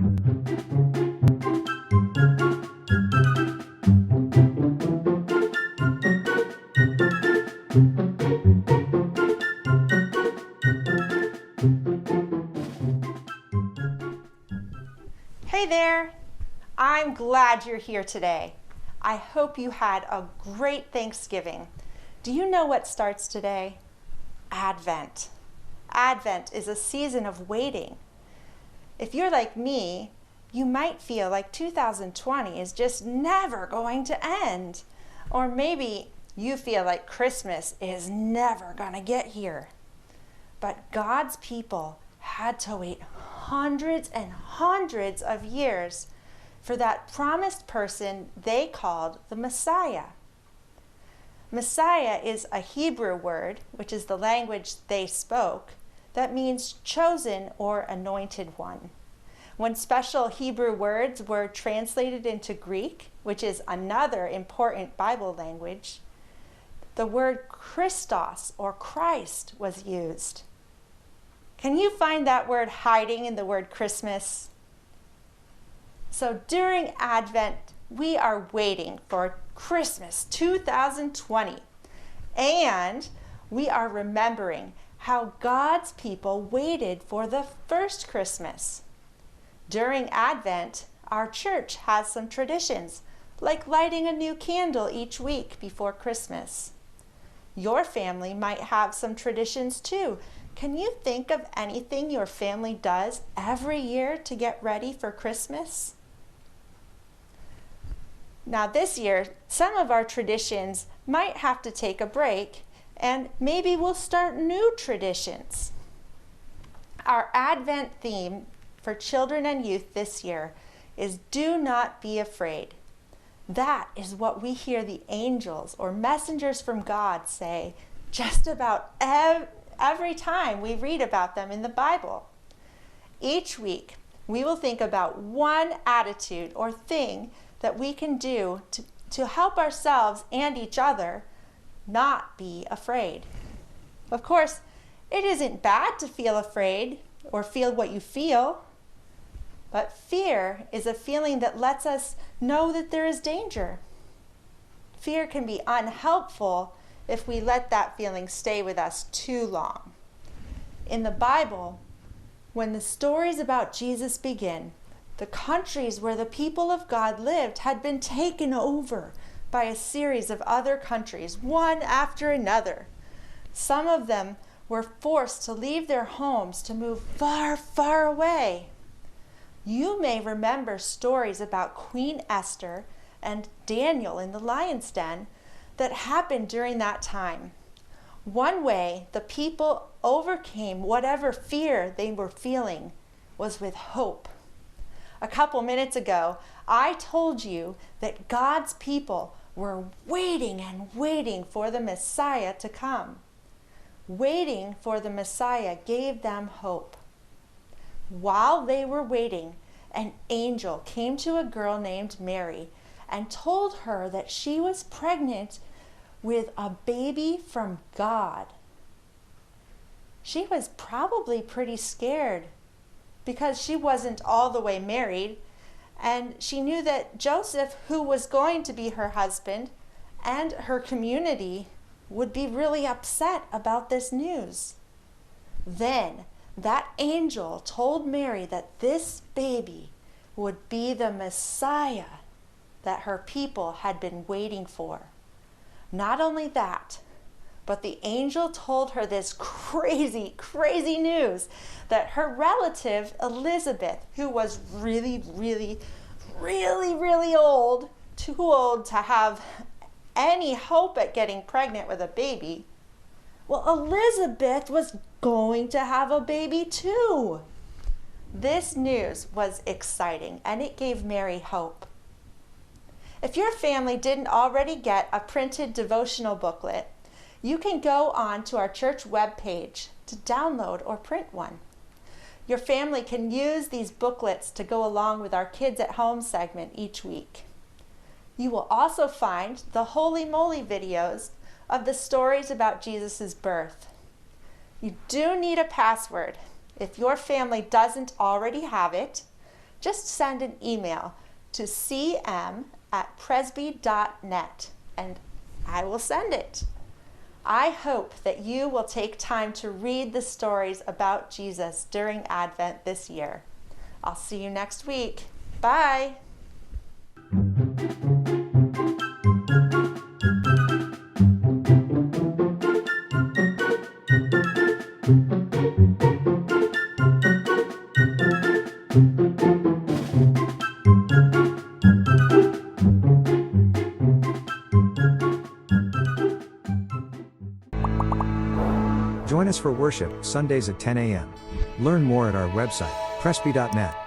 Hey there! I'm glad you're here today. I hope you had a great Thanksgiving. Do you know what starts today? Advent. Advent is a season of waiting. If you're like me, you might feel like 2020 is just never going to end. Or maybe you feel like Christmas is never going to get here. But God's people had to wait hundreds and hundreds of years for that promised person they called the Messiah. Messiah is a Hebrew word, which is the language they spoke, that means chosen or anointed one. When special Hebrew words were translated into Greek, which is another important Bible language, the word Christos or Christ was used. Can you find that word hiding in the word Christmas? So during Advent, we are waiting for Christmas 2020. And we are remembering how God's people waited for the first Christmas. During Advent, our church has some traditions, like lighting a new candle each week before Christmas. Your family might have some traditions too. Can you think of anything your family does every year to get ready for Christmas? Now this year, some of our traditions might have to take a break, and maybe we'll start new traditions. Our Advent theme for children and youth this year is "Do not be afraid." That is what we hear the angels or messengers from God say just about every time we read about them in the Bible. Each week, we will think about one attitude or thing that we can do to help ourselves and each other not be afraid. Of course, it isn't bad to feel afraid or feel what you feel, but fear is a feeling that lets us know that there is danger. Fear can be unhelpful if we let that feeling stay with us too long. In the Bible, when the stories about Jesus begin, the countries where the people of God lived had been taken over by a series of other countries, one after another. Some of them were forced to leave their homes to move far, far away. You may remember stories about Queen Esther and Daniel in the lion's den that happened during that time. One way the people overcame whatever fear they were feeling was with hope. A couple minutes ago, I told you that God's people were waiting and waiting for the Messiah to come. Waiting for the Messiah gave them hope. While they were waiting, an angel came to a girl named Mary and told her that she was pregnant with a baby from God. She was probably pretty scared because she wasn't all the way married, and she knew that Joseph, who was going to be her husband, and her community would be really upset about this news. Then that angel told Mary that this baby would be the Messiah that her people had been waiting for. Not only that, but the angel told her this crazy, crazy news that her relative Elizabeth, who was really old, too old to have any hope at getting pregnant with a baby, well, Elizabeth was going to have a baby too. This news was exciting, and it gave Mary hope. If your family didn't already get a printed devotional booklet, you can go on to our church webpage to download or print one. Your family can use these booklets to go along with our Kids at Home segment each week. You will also find the Holy Moly videos of the stories about Jesus' birth. You do need a password. If your family doesn't already have it, just send an email to cm@presby.net and I will send it. I hope that you will take time to read the stories about Jesus during Advent this year. I'll see you next week. Bye. Join us for worship Sundays at 10 a.m. Learn more at our website, presby.net.